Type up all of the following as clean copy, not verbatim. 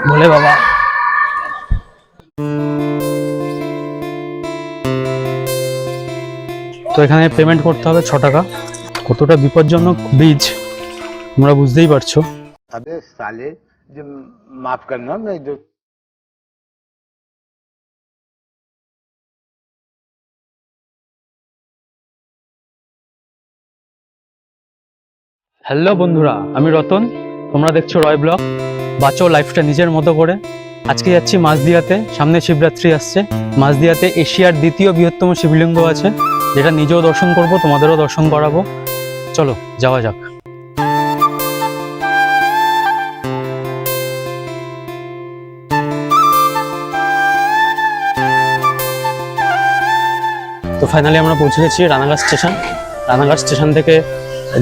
ভোলে বাবা। তো এখানে পেমেন্ট করতে হবে 6 টাকা। কতটা বিপজ্জনক ব্রিজ তোমরা বুঝতেই পারছো। अबे साले जो माफ करना मैं जो হ্যালো বন্ধুরা, আমি রতন, তোমরা দেখছো রয় ব্লগ। বাঁচো লাইফটা নিজের মতো করে। আজকে যাচ্ছি মাঝদিয়াতে, সামনে শিবরাত্রি আসছে। মাঝদিয়াতে এশিয়ার দ্বিতীয় বৃহত্তম শিবলিঙ্গ আছে, যেটা নিজেও দর্শন করব, তোমাদেরও দর্শন করাবো। চলো যাওয়া যাক। তো ফাইনালি আমরা পৌঁছে গেছি রানাঘাট স্টেশন। রানাঘাট স্টেশন থেকে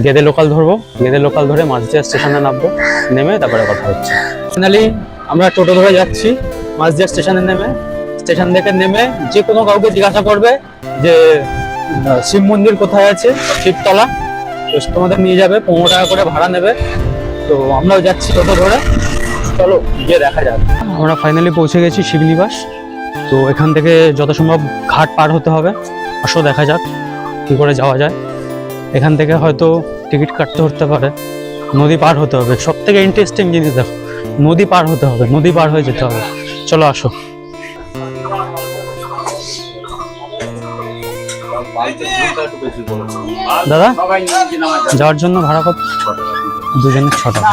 গেদে লোকাল ধরবো, গেদে লোকাল ধরে মাঝদিয়া স্টেশনে নামবো, নেমে তারপরে কথা হচ্ছে। ফাইনালি আমরা টোটো ধরে যাচ্ছি মাঝদিয়া স্টেশনে। নেমে স্টেশন থেকে নেমে যে কোনো কাউকে জিজ্ঞাসা করবে যে শিব মন্দির কোথায় আছে, শিবতলা, তো তোমাদের নিয়ে যাবে। 15 টাকা করে ভাড়া নেবে। তো আমরাও যাচ্ছি টোটো ধরে, চলো গিয়ে দেখা যাক। আমরা ফাইনালি পৌঁছে গেছি শিবনিবাস। তো এখান থেকে যত সম্ভব ঘাট পার হতে হবে। আসো দেখা যাক কি করে যাওয়া যায়। এখান থেকে হয়তো টিকিট কাটতে হতে পারে, নদী পার হতে হবে। সব থেকে ইন্টারেস্টিং জিনিস দেখো, নদী পার হতে হবে, নদী পার হয়ে যেতে হবে। চলো আসো। দাদা যাওয়ার জন্য ভাড়া কত? দুজনের 6 টাকা।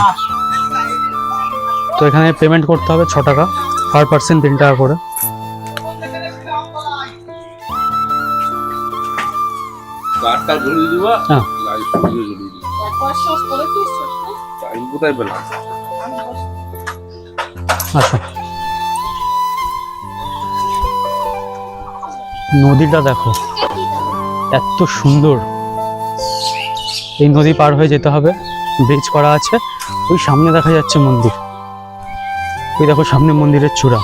তো এখানে পেমেন্ট করতে হবে 6 টাকা, পার পার্সন 3 টাকা করে। কার্ডটা ঝুলিয়ে দিবা, হ্যাঁ লাইভ ভিডিও ঝুলিয়ে দিবা। টাইম কোথায় পেলাম? আচ্ছা, নদীটা দেখো এত সুন্দর। এই নদী পার হয়ে যেতে হবে, ব্রিজ করা আছে। ওই সামনে দেখা যাচ্ছে মন্দির, ওই দেখো সামনে মন্দিরের চূড়া।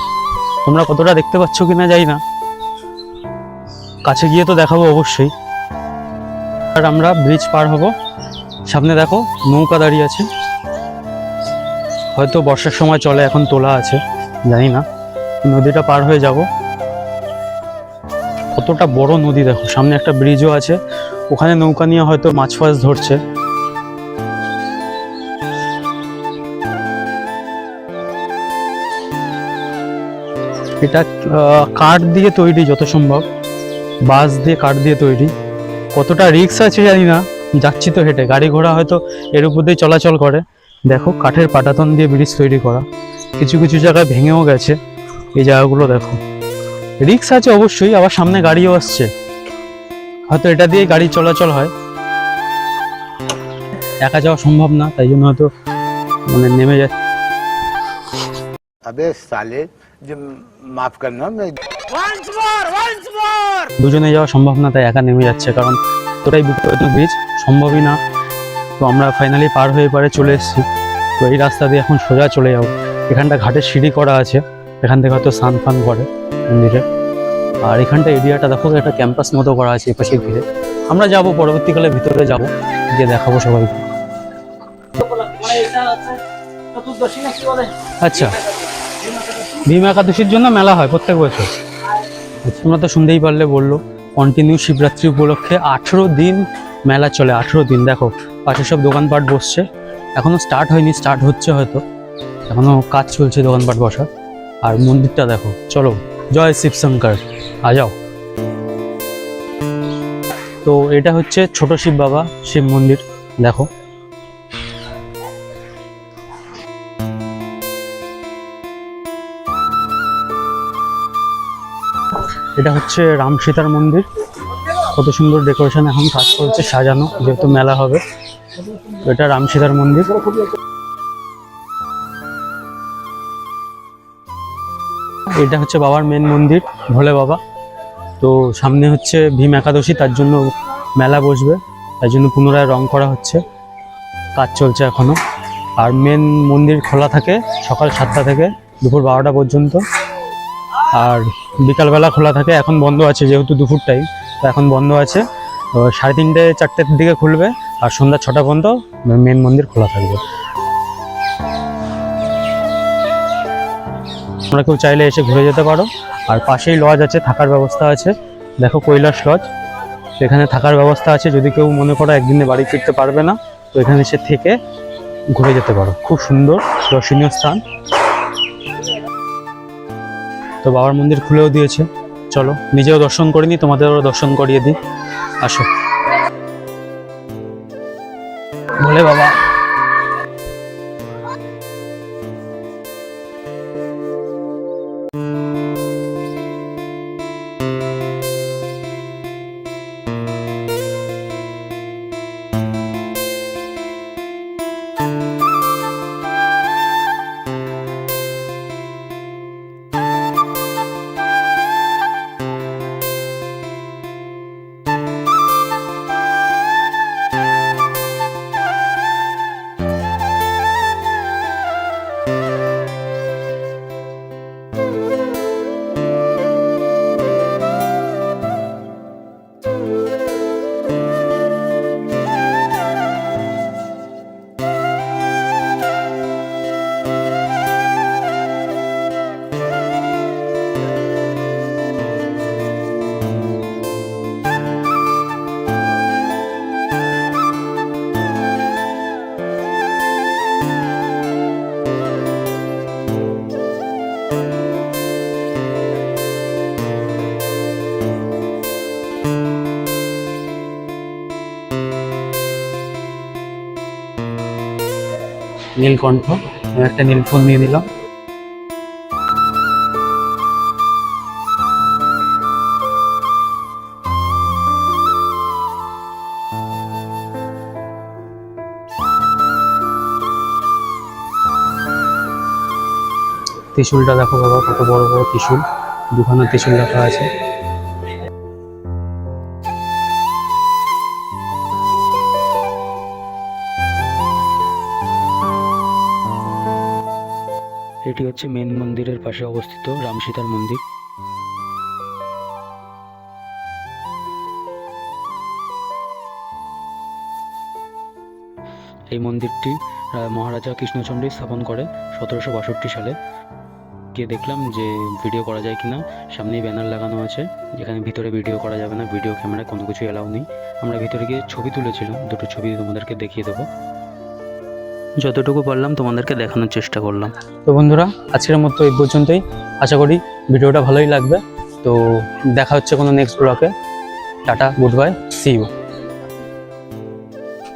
তোমরা কতটা দেখতে পাচ্ছ কিনা জানি না, কাছে গিয়ে তো দেখাবো অবশ্যই। আর আমরা ব্রিজ পার হব। সামনে দেখো নৌকা দাঁড়িয়ে আছে, হয়তো বর্ষার সময় চলে, এখন তোলা আছে জানি না। নদীটা পার হয়ে যাব। কতটা বড় নদী দেখো, সামনে একটা ব্রিজও আছে, ওখানে নৌকা নিয়ে হয়তো মাছ ফাছ ধরছে। এটা কাঠ দিয়ে তৈরি, যত সম্ভব বাঁশ দিয়ে, কাঠ দিয়ে তৈরি। কতটা রিস্ক আছে জানি না, যাচ্ছি তো হেঁটে, গাড়ি ঘোড়া হয়তো এর উপর দিয়ে চলাচল করে। দেখো কাঠের পাটাতন দিয়ে ব্রিজ তৈরি করা, কিছু কিছু জায়গায় ভেঙেও গেছে। এই জায়গাগুলো দেখো, রিস্ক আছে অবশ্যই। আবার সামনে গাড়িও আসছে, হয়তো এটা দিয়ে গাড়ি চলাচল হয়। একা যাওয়া সম্ভব না, তাই জন্য হয়তো মানে নেমে যাচ্ছে। अबे साले जो माफ करना मैं দুজনে যাওয়া সম্ভব না, তাই একা নেমে যাচ্ছে, কারণ তোটাই বিপজ্জনক ব্রিজ, সম্ভবই না। তো আমরা ফাইনালি পার হয়ে পারে চলে এসেছি। তো এই রাস্তা দিয়ে এখন সোজা চলে যাবো। এখানটা ঘাটের সিঁড়ি করা আছে, এখান থেকে হয়তো স্নান ফান করে মন্দিরে। আর এখানটা এরিয়াটা দেখো, একটা ক্যাম্পাস মতো করা আছে এপাশে ঘিরে। আমরা যাব পরবর্তীকালে, ভিতরে যাব, গিয়ে দেখাবো সবাইকে। আচ্ছা, ভীম একাদশীর জন্য মেলা হয় প্রত্যেক বছর। তোমরা তো শুনতেই পারলে, বললো কন্টিনিউ শিবরাত্রি উপলক্ষে 18 দিন মেলা চলে। 18 দিন। দেখো পাশে সব দোকানপাট বসছে, এখনো স্টার্ট হয়নি, স্টার্ট হচ্ছে হয়তো, এখনো কাজ চলছে দোকানপাট বসার। আর মন্দিরটা দেখো, চলো জয় শিবশঙ্কর, আ যাও। তো এটা হচ্ছে ছোট শিব বাবা শিব মন্দির, দেখো। এটা হচ্ছে রাম সীতার মন্দির, কত সুন্দর ডেকোরেশন, এখন কাজ চলছে সাজানো, যেহেতু মেলা হবে। এটা রাম সীতার মন্দির। এটা হচ্ছে বাবার মেন মন্দির, ভোলে বাবা। তো সামনে হচ্ছে ভীম একাদশী, তার জন্য মেলা বসবে, তার জন্য পুনরায় রং করা হচ্ছে, কাজ চলছে এখনো। আর মেন মন্দির খোলা থাকে সকাল 7টা থেকে দুপুর 12টা পর্যন্ত, আর বিকালবেলা খোলা থাকে। এখন বন্ধ আছে যেহেতু দুপুর টাইম, তো এখন বন্ধ আছে। 3:30 4টের দিকে খুলবে, আর সন্ধ্যা 6টা পর্যন্ত মেন মন্দির খোলা থাকবে। তোমরা কেউ চাইলে এসে ঘুরে যেতে পারো। আর পাশেই লজ আছে, থাকার ব্যবস্থা আছে, দেখো কৈলাস লজ, সেখানে থাকার ব্যবস্থা আছে। যদি কেউ মনে করো একদিনে বাড়ি ফিরতে পারবে না, তো এখানে এসে থেকে ঘুরে যেতে পারো। খুব সুন্দর দর্শনীয় স্থান। তো বাবার মন্দির খুলেও দিয়েছে, চলো নিজেও দর্শন করে নিই, তোমাদেরও দর্শন করিয়ে দিই। আসো বলে বাবা। নীলকণ্ঠ, আমি একটা নীলফুল নিয়ে নিলাম। ত্রিশূলটা দেখো বাবা, কত বড় বড় ত্রিশূল, দুখানা ত্রিশূল রাখা আছে। এটি হচ্ছে মেন মন্দিরের পাশে অবস্থিত রাম সীতার মন্দির। এই মন্দিরটি মহারাজা কৃষ্ণচন্দ্র স্থাপন করে 1762 সালে। গিয়ে দেখলাম যে ভিডিও করা যায় কিনা, সামনেই ব্যানার লাগানো আছে যেখানে ভিতরে ভিডিও করা যাবে না, ভিডিও ক্যামেরা কোনো কিছু এলাও নেই। আমরা ভিতরে গিয়ে ছবি তুলেছিলাম, দুটো ছবি তোমাদেরকে দেখিয়ে দেবো, যতটুকু পারলাম তোমাদেরকে দেখানোর চেষ্টা করলাম। তো বন্ধুরা, আজকের মতো এই পর্যন্তই। আশা করি ভিডিওটা ভালোই লাগবে। তো দেখা হচ্ছে কোনো নেক্সট ব্লগে। Tata, good bye, see you.